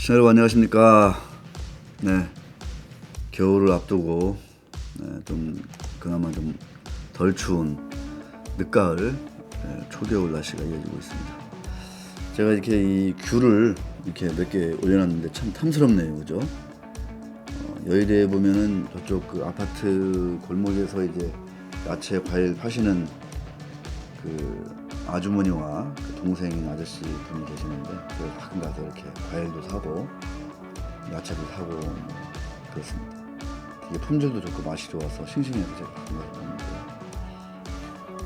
시청자 여러분 안녕하십니까. 네, 겨울을 앞두고 좀 그나마 좀 덜 추운 늦가을 초겨울 날씨가 이어지고 있습니다. 제가 이렇게 이 귤을 이렇게 몇 개 올려놨는데 참 탐스럽네요, 그죠? 여의도에 보면은 저쪽 그 아파트 골목에서 이제 야채 과일 파시는 그 아주머니와 그 동생인 아저씨 분이 계시는데 그래서 가끔 가서 이렇게 과일도 사고 야채도 사고 그렇습니다. 되게 품질도 좋고 맛이 좋아서 싱싱해서 제가 가끔 가서 먹는데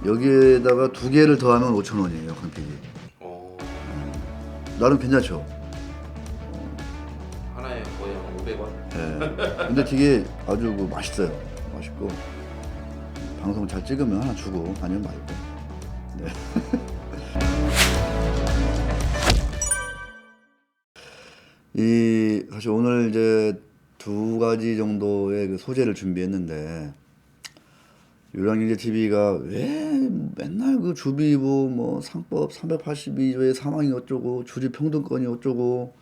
여기에다가 두 개를 더하면 5,000원이에요, 한 팩이. 나름 괜찮죠? 하나에 거의 한 500원? 네. 근데 되게 아주 그 맛있어요. 맛있고 방송 잘 찍으면 하나 주고 아니면 말고. 네. 이 사실 오늘 이제 두 가지 정도의 그 소재를 준비했는데 요량경제TV가 왜 맨날 그 주비부 뭐 상법 382조의 사망이 어쩌고 주주평등권이 어쩌고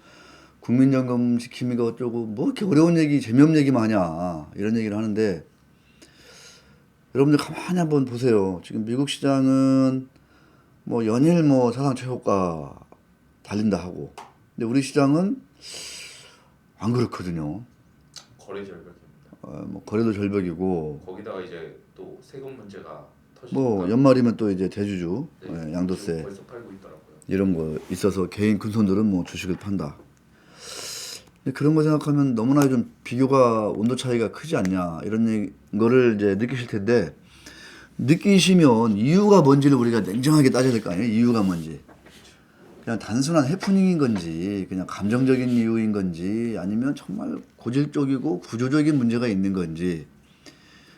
국민연금 지킴이가 어쩌고 뭐 이렇게 어려운 얘기 재미없는 얘기만 하냐 이런 얘기를 하는데 여러분들 가만히 한번 보세요. 지금 미국 시장은 뭐 연일 뭐 사상 최고가 달린다 하고 근데 우리 시장은 안 그렇거든요. 거래 절벽입니다. 뭐 거래도 절벽이고 거기다가 이제 또 세금 문제가 터지니까 뭐 연말이면 또 이제 대주주 네, 양도세 벌써 팔고 있더라고요. 이런 거 있어서 개인 큰손들은 뭐 주식을 판다. 근데 그런 거 생각하면 너무나 좀 비교가 온도 차이가 크지 않냐 이런 거를 이제 느끼실 텐데 느끼시면 이유가 뭔지를 우리가 냉정하게 따져야 될 거 아니에요. 이유가 뭔지. 그냥 단순한 해프닝인 건지 그냥 감정적인 이유인 건지 아니면 정말 고질적이고 구조적인 문제가 있는 건지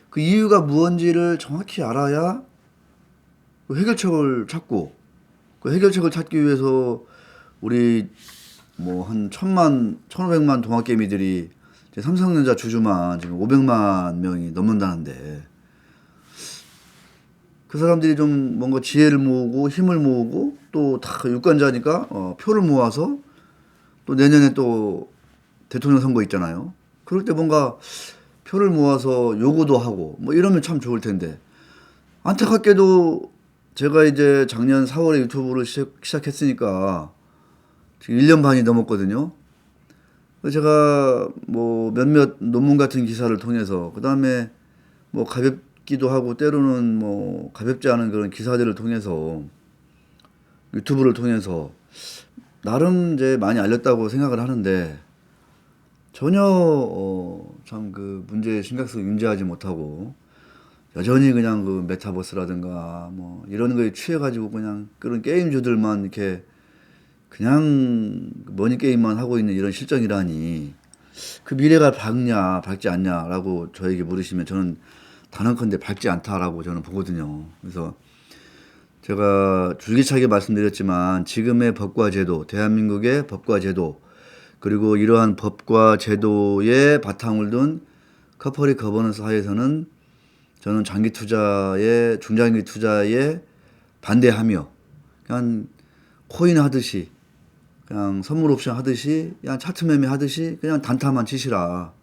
그 이유가 무언지를 정확히 알아야 그 해결책을 찾고 그 해결책을 찾기 위해서 우리 뭐 한 1,000만, 1,500만 동학개미들이 삼성전자 주주만 지금 500만 명이 넘는다는데 그 사람들이 좀 뭔가 지혜를 모으고 힘을 모으고 또 다 유권자니까 표를 모아서 또 내년에 또 대통령 선거 있잖아요. 그럴 때 뭔가 표를 모아서 요구도 하고 뭐 이러면 참 좋을 텐데 안타깝게도 제가 이제 작년 4월에 유튜브를 시작했으니까 지금 1년 반이 넘었거든요. 제가 뭐 몇몇 논문 같은 기사를 통해서 그 다음에 뭐 가볍기도 하고 때로는 뭐 가볍지 않은 그런 기사들을 통해서 유튜브를 통해서 나름 이제 많이 알렸다고 생각을 하는데 전혀 참 그 문제의 심각성을 인지하지 못하고 여전히 그냥 그 메타버스라든가 뭐 이런 거에 취해가지고 그냥 그런 게임주들만 이렇게 그냥 머니 게임만 하고 있는 이런 실정이라니 그 미래가 밝냐 밝지 않냐라고 저에게 물으시면 저는 단언컨대 밝지 않다라고 저는 보거든요. 그래서 제가 줄기차게 말씀드렸지만 지금의 법과 제도, 대한민국의 법과 제도 그리고 이러한 법과 제도의 바탕을 둔 커퍼레이트 거버넌스 하에서는 저는 장기 투자에 중장기 투자에 반대하며 그냥 코인 하듯이 그냥 선물 옵션 하듯이 그냥 차트 매매 하듯이 그냥 단타만 치시라.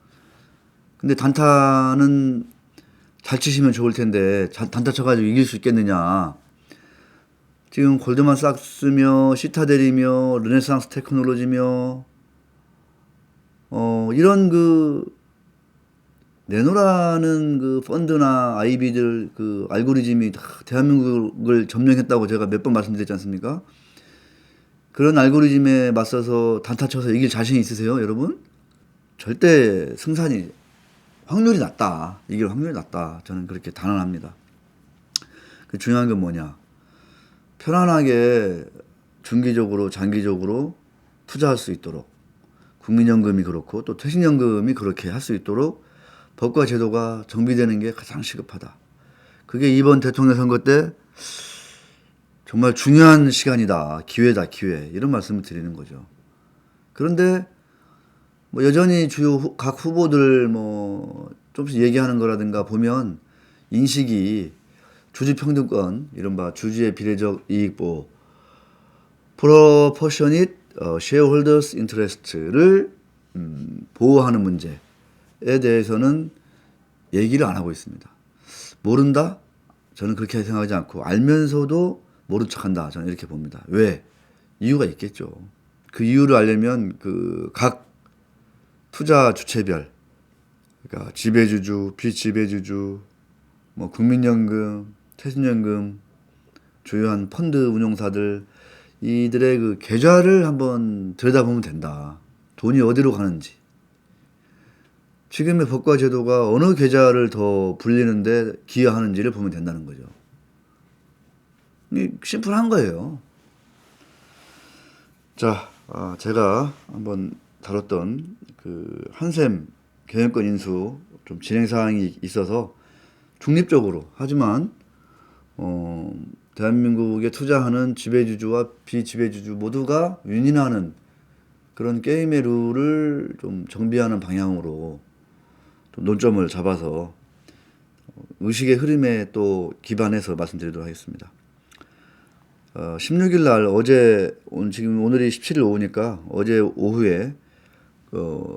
근데 단타는 잘 치시면 좋을 텐데 단타 쳐가지고 이길 수 있겠느냐. 지금 골드만삭스며 시타델이며 르네상스 테크놀로지며 이런 그 내노라는 그 펀드나 아이비들 그 알고리즘이 다 대한민국을 점령했다고 제가 몇 번 말씀드렸지 않습니까? 그런 알고리즘에 맞서서 단타 쳐서 이길 자신 있으세요, 여러분? 절대 승산이 확률이 낮다. 이길 확률이 낮다. 저는 그렇게 단언합니다. 그 중요한 건 뭐냐? 편안하게 중기적으로 장기적으로 투자할 수 있도록 국민연금이 그렇고 또 퇴직연금이 그렇게 할 수 있도록 법과 제도가 정비되는 게 가장 시급하다. 그게 이번 대통령 선거 때 정말 중요한 시간이다. 기회다, 기회. 이런 말씀을 드리는 거죠. 그런데 뭐 여전히 주요 각 후보들 뭐 조금씩 얘기하는 거라든가 보면 인식이 주주평등권, 이른바 주주의 비례적 이익 보호, proportionate shareholders interest를 보호하는 문제에 대해서는 얘기를 안 하고 있습니다. 모른다? 저는 그렇게 생각하지 않고 알면서도 모른 척한다. 저는 이렇게 봅니다. 왜? 이유가 있겠죠. 그 이유를 알려면 그 각 투자 주체별, 그러니까 지배주주, 비지배주주, 뭐 국민연금, 퇴직연금, 주요한 펀드 운용사들 이들의 그 계좌를 한번 들여다보면 된다. 돈이 어디로 가는지. 지금의 법과 제도가 어느 계좌를 더 불리는데 기여하는지를 보면 된다는 거죠. 심플한 거예요. 자, 제가 한번 다뤘던 그 한샘 경영권 인수 좀 진행 사항이 있어서 중립적으로 하지만 대한민국에 투자하는 지배주주와 비지배주주 모두가 윈윈하는 그런 게임의 룰을 좀 정비하는 방향으로 좀 논점을 잡아서 의식의 흐름에 또 기반해서 말씀드리도록 하겠습니다. 16일 날 지금 오늘이 17일 오후니까 어제 오후에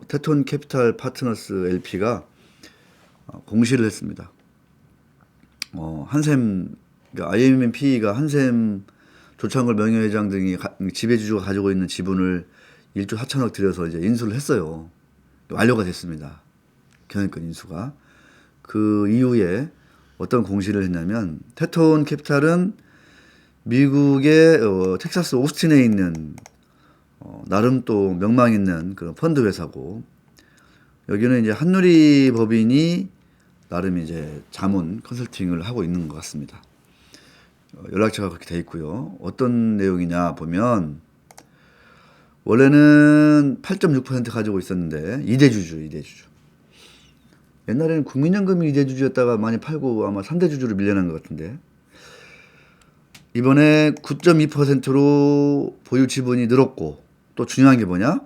테톤 캐피탈 파트너스 LP가 공시를 했습니다. 한샘, 그러니까 IMP가 한샘 조창걸 명예회장 등이 지배주주가 가지고 있는 지분을 1조 4천억 들여서 이제 인수를 했어요. 완료가 됐습니다. 경영권 인수가. 그 이후에 어떤 공시를 했냐면 테톤 캐피탈은 미국의 텍사스 오스틴에 있는 나름 또 명망 있는 그런 펀드 회사고 여기는 이제 한누리 법인이 나름 이제 자문 컨설팅을 하고 있는 것 같습니다. 연락처가 그렇게 돼 있고요. 어떤 내용이냐 보면 원래는 8.6% 가지고 있었는데 2대주주. 옛날에는 국민연금이 2대주주였다가 많이 팔고 아마 3대주주로 밀려난 것 같은데 이번에 9.2%로 보유 지분이 늘었고 또 중요한 게 뭐냐?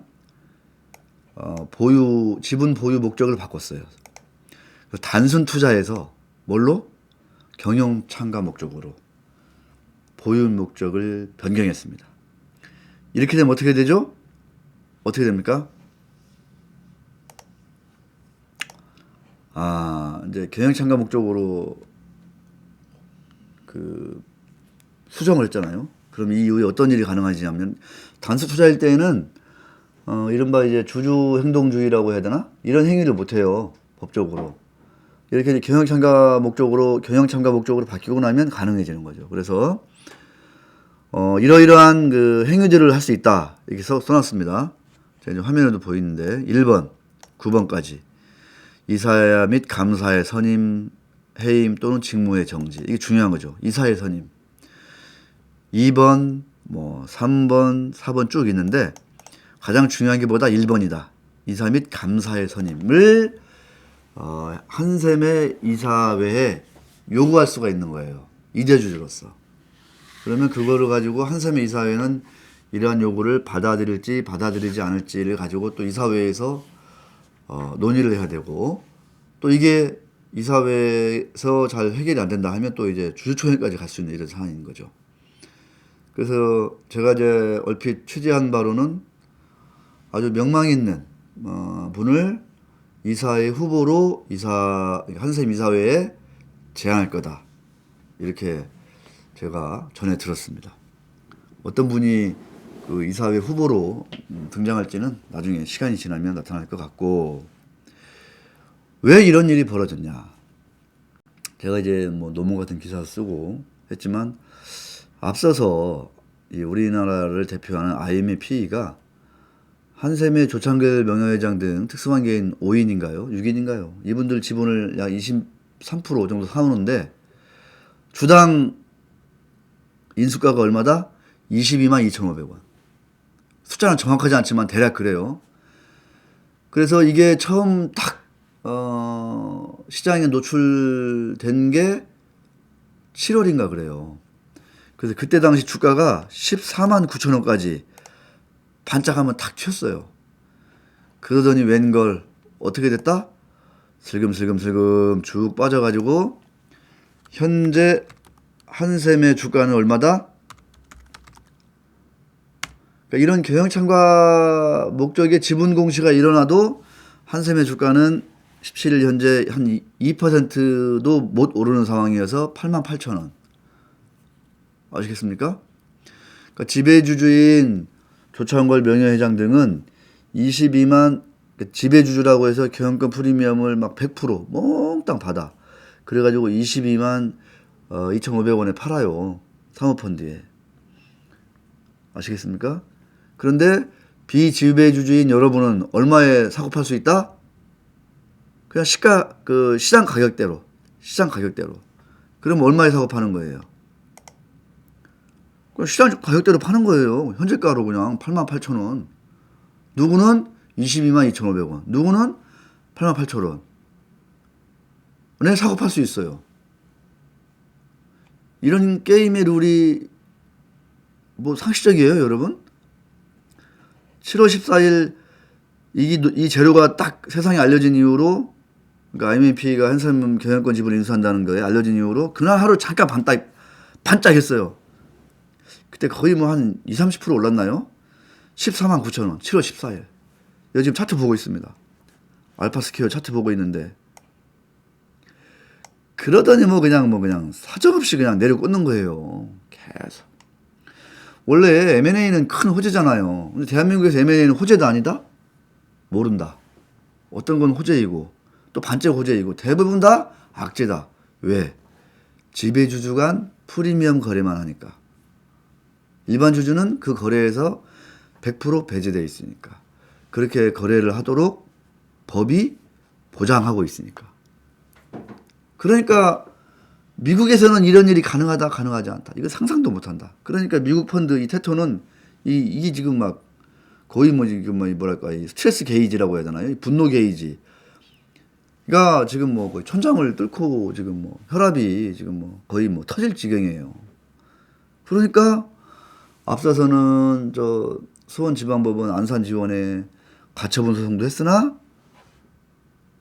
지분 보유 목적을 바꿨어요. 단순 투자에서 뭘로? 경영 참가 목적으로 보유 목적을 변경했습니다. 이렇게 되면 어떻게 되죠? 어떻게 됩니까? 이제 경영 참가 목적으로 수정을 했잖아요. 그럼 이 이후에 어떤 일이 가능하냐면 단수 투자일 때에는 이른바 이제 주주 행동주의라고 해야 되나? 이런 행위를 못 해요. 법적으로. 이렇게 이제 경영 참가 목적으로 바뀌고 나면 가능해지는 거죠. 그래서 이러이러한 그 행위들을 할 수 있다. 이렇게 써놨습니다. 제가 화면에도 보이는데 1번, 9번까지 이사야 및 감사의 선임, 해임 또는 직무의 정지. 이게 중요한 거죠. 이사의 선임. 2번, 3번, 4번 쭉 있는데 가장 중요한 게 뭐다? 1번이다. 이사 및 감사의 선임을 한샘의 이사회에 요구할 수가 있는 거예요. 이대주주로서. 그러면 그거를 가지고 한샘의 이사회는 이러한 요구를 받아들일지 받아들이지 않을지를 가지고 또 이사회에서 논의를 해야 되고 또 이게 이사회에서 잘 해결이 안 된다 하면 또 이제 주주총회까지 갈 수 있는 이런 상황인 거죠. 그래서 제가 이제 얼핏 취재한 바로는 아주 명망 있는 분을 이사회 후보로 한샘 이사회에 제안할 거다. 이렇게 제가 전해 들었습니다. 어떤 분이 그 이사회 후보로 등장할지는 나중에 시간이 지나면 나타날 것 같고 왜 이런 일이 벌어졌냐. 제가 이제 논문 같은 기사 쓰고 했지만 앞서서 이 우리나라를 대표하는 IMF가 한샘의 조창걸 명예회장 등 특수관계인 5인인가요? 6인인가요? 이분들 지분을 약 23% 정도 사오는데 주당 인수가가 얼마다? 22만 2,500원. 숫자는 정확하지 않지만 대략 그래요. 그래서 이게 처음 딱 시장에 노출된 게 7월인가 그래요. 그래서 그때 당시 주가가 14만 9천 원까지 반짝하면 탁 튀었어요. 그러더니 웬걸 어떻게 됐다? 슬금슬금 쭉 빠져가지고 현재 한샘의 주가는 얼마다? 그러니까 이런 경영창과 목적의 지분 공시가 일어나도 한샘의 주가는 17일 현재 한 2%도 못 오르는 상황이어서 88,000원. 아시겠습니까? 그러니까 지배주주인 조창걸 명예회장 등은 22만 지배주주라고 해서 경영권 프리미엄을 막 100% 몽땅 받아. 그래가지고 22만 2,500원에 팔아요. 사모펀드에. 아시겠습니까? 그런데 비지배주주인 여러분은 얼마에 사고 팔 수 있다? 그냥 시장 가격대로. 그럼 얼마에 사고 파는 거예요? 그냥 시장 가격대로 파는 거예요. 현재가로 그냥 88,000원. 누구는 22만 2,500원. 누구는 88,000원. 네, 사고 팔 수 있어요. 이런 게임의 룰이 뭐 상식적이에요, 여러분? 7월 14일 이 재료가 딱 세상에 알려진 이후로, 그러니까 IMP가 한샘 경영권 지분을 인수한다는 거에 알려진 이후로 그날 하루 잠깐 반짝했어요. 그때 거의 뭐 한 20, 30% 올랐나요? 14만 9천 원. 7월 14일. 여기 지금 차트 보고 있습니다. 알파스퀘어 차트 보고 있는데, 그러더니 그냥 사정없이 그냥 내려 꽂는 거예요. 계속. 원래 M&A는 큰 호재잖아요. 근데 대한민국에서 M&A는 호재도 아니다? 모른다. 어떤 건 호재이고 또 반짝 호재이고 대부분 다 악재다. 왜? 지배주주 간 프리미엄 거래만 하니까. 일반 주주는 그 거래에서 100% 배제되어 있으니까. 그렇게 거래를 하도록 법이 보장하고 있으니까. 그러니까 미국에서는 이런 일이 가능하다, 가능하지 않다. 이거 상상도 못한다. 그러니까 미국 펀드 이 테토는 이게 지금 막 거의 뭐랄까 이 스트레스 게이지라고 해야 되나요? 분노 게이지. 그러니까 지금 뭐 거의 천장을 뚫고 지금 뭐 혈압이 지금 뭐 거의 뭐 터질 지경이에요. 그러니까 앞서서는 저 수원지방법원 안산지원에 가처분 소송도 했으나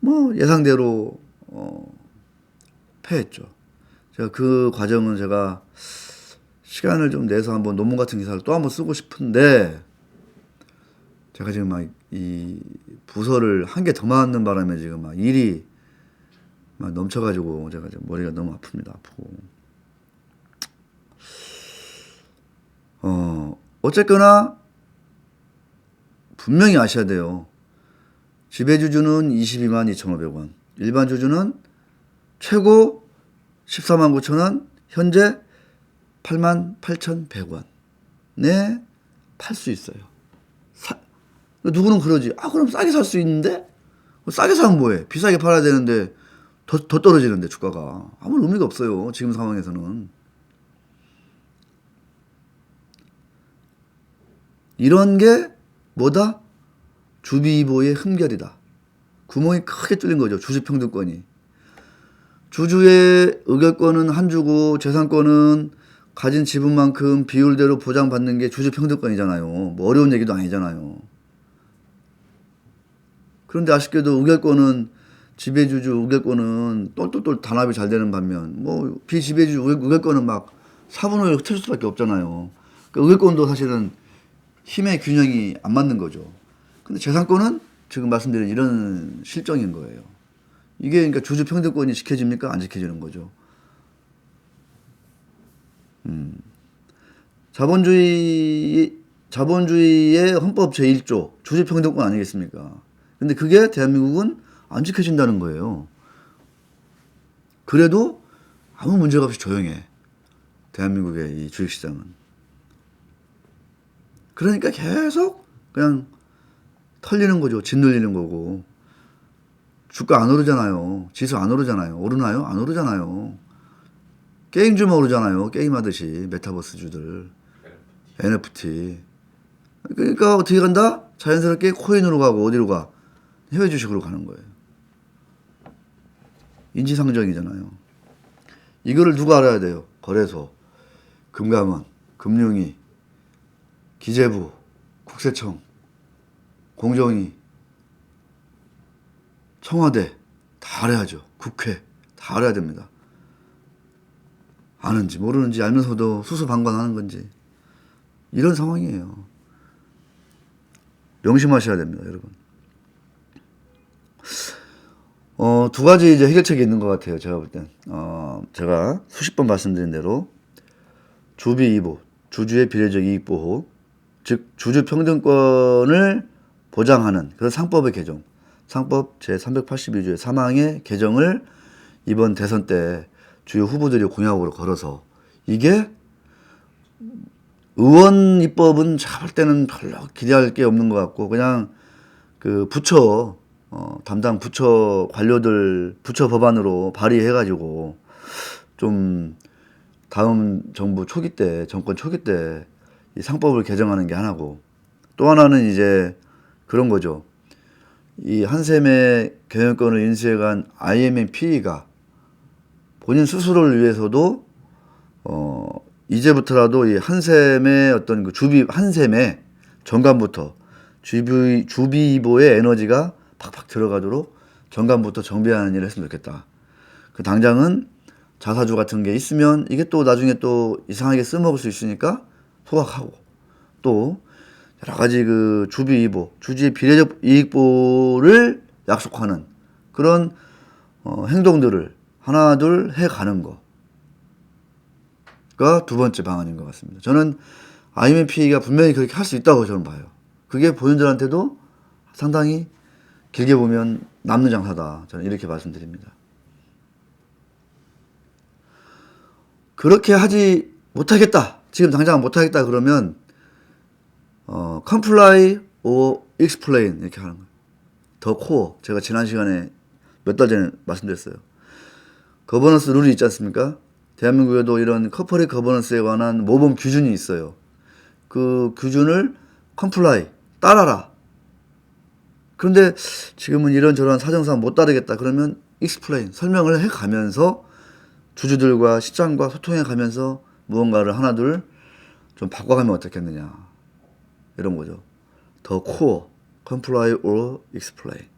뭐 예상대로 패했죠. 제가 그 과정은 제가 시간을 좀 내서 한번 논문 같은 기사를 또 한번 쓰고 싶은데, 제가 지금 막 이 부서를 한 개 더 맞는 바람에 지금 막 일이 막 넘쳐가지고 제가 지금 머리가 너무 아픕니다. 아프고. 어쨌거나 분명히 아셔야 돼요. 지배주주는 22만 2,500원. 일반 주주는 최고 14만 9천 원, 현재 8만 8,100원. 네, 팔 수 있어요. 누구는 그러지. 그럼 싸게 살 수 있는데? 싸게 사면 뭐해? 비싸게 팔아야 되는데 더 떨어지는데 주가가. 아무 의미가 없어요. 지금 상황에서는. 이런 게 뭐다? 주비보의 흠결이다. 구멍이 크게 뚫린 거죠. 주주평등권이. 주주의 의결권은 한 주고 재산권은 가진 지분만큼 비율대로 보장받는 게 주주평등권이잖아요. 뭐 어려운 얘기도 아니잖아요. 그런데 아쉽게도 의결권은 지배주주 의결권은 똘똘똘 단합이 잘 되는 반면 뭐 비지배주주 의결권은 막 4분의 1 흩어질 수밖에 없잖아요. 그러니까 의결권도 사실은 힘의 균형이 안 맞는 거죠. 근데 재산권은 지금 말씀드린 이런 실정인 거예요. 이게 그러니까 주주 평등권이 지켜집니까? 안 지켜지는 거죠. 자본주의의 헌법 제1조 주주 평등권 아니겠습니까? 근데 그게 대한민국은 안 지켜진다는 거예요. 그래도 아무 문제가 없이 조용해. 대한민국의 이 주식시장은. 그러니까 계속 그냥 털리는 거죠. 짓눌리는 거고. 주가 안 오르잖아요. 지수 안 오르잖아요. 오르나요? 안 오르잖아요. 게임주만 오르잖아요. 게임하듯이 메타버스주들. NFT. 그러니까 어떻게 간다? 자연스럽게 코인으로 가고 어디로 가? 해외 주식으로 가는 거예요. 인지상정이잖아요. 이거를 누가 알아야 돼요? 거래소, 금감원, 금융위, 기재부, 국세청, 공정위, 청와대 다 알아야죠. 국회 다 알아야 됩니다. 아는지 모르는지 알면서도 수수방관하는 건지 이런 상황이에요. 명심하셔야 됩니다, 여러분. 두 가지 이제 해결책이 있는 것 같아요, 제가 볼 땐. 제가 수십 번 말씀드린 대로 주비이보, 주주의 비례적 이익 보호, 즉 주주 평등권을 보장하는 그런 상법의 개정, 상법 제382조의 3항의 개정을 이번 대선 때 주요 후보들이 공약으로 걸어서, 이게 의원 입법은 제가 볼 때는 별로 기대할 게 없는 것 같고, 그냥 그 부처 담당 부처 관료들 부처 법안으로 발의해가지고 좀 다음 정부 초기 때, 정권 초기 때 이 상법을 개정하는 게 하나고, 또 하나는 이제 그런 거죠. 이 한샘의 경영권을 인수해간 IMMP가 본인 스스로를 위해서도 이제부터라도 이 한샘의 어떤 그 한샘의 정관부터 주비이보의 에너지가 팍팍 들어가도록 정관부터 정비하는 일을 했으면 좋겠다. 그 당장은 자사주 같은 게 있으면 이게 또 나중에 또 이상하게 써먹을 수 있으니까 소각하고, 또 여러 가지 그 주비이보, 주주의 비례적 이익보를 약속하는 그런 행동들을 하나 둘 해가는 거가 두 번째 방안인 것 같습니다. 저는 IMF가 분명히 그렇게 할 수 있다고 저는 봐요. 그게 본인들한테도 상당히 길게 보면 남는 장사다. 저는 이렇게 말씀드립니다. 그렇게 하지 못하겠다, 지금 당장 못하겠다 그러면 comply or explain 이렇게 하는 거예요. 더 코어, 제가 지난 시간에 몇 달 전에 말씀드렸어요. 거버넌스 룰이 있지 않습니까? 대한민국에도 이런 커퍼레이트 거버넌스에 관한 모범 규준이 있어요. 그 규준을 comply, 따라라. 그런데 지금은 이런저런 사정상 못 따르겠다 그러면 explain, 설명을 해가면서 주주들과 시장과 소통해 가면서 무언가를 하나둘 좀 바꿔가면 어떻겠느냐, 이런 거죠. 더 코어, comply or explain.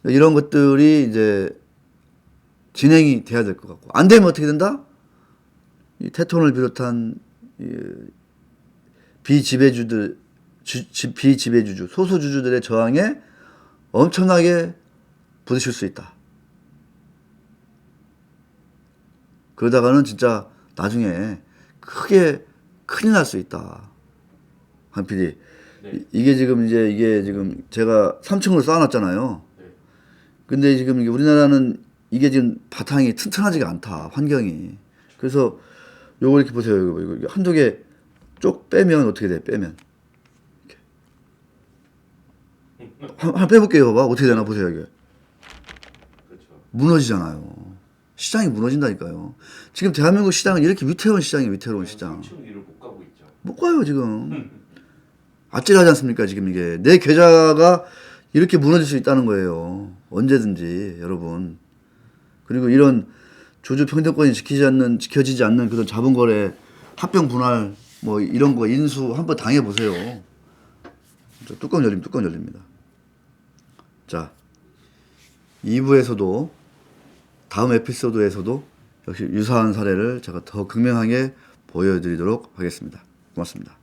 이런 것들이 이제 진행이 돼야 될 것 같고, 안 되면 어떻게 된다? 이 테톤을 비롯한 비지배주주, 소수주주들의 저항에 엄청나게 부딪힐 수 있다. 그러다가는 진짜 나중에 크게 큰일 날 수 있다. 한 PD. 네. 이게 지금 제가 3층으로 쌓아놨잖아요. 네. 근데 지금 우리나라는 이게 지금 바탕이 튼튼하지가 않다, 환경이. 그래서 요거 이렇게 보세요. 이거 한두 개 쪽 빼면 어떻게 돼? 빼면. 이렇게. 하나 빼볼게요. 봐봐. 어떻게 되나 보세요. 이게. 그렇죠. 무너지잖아요. 시장이 무너진다니까요. 지금 대한민국 시장은 이렇게 위태로운 시장이에요. 위태로운 시장. 3층 위를 못 가고 있죠. 못 가요 지금. 아찔하지 않습니까? 지금 이게 내 계좌가 이렇게 무너질 수 있다는 거예요. 언제든지 여러분. 그리고 이런 주주 평등권이 지켜지지 않는 그런 자본거래, 합병 분할 뭐 이런 거 인수 한번 당해 보세요. 뚜껑 열립니다. 자, 2부에서도 다음 에피소드에서도 역시 유사한 사례를 제가 더 극명하게 보여드리도록 하겠습니다. 고맙습니다.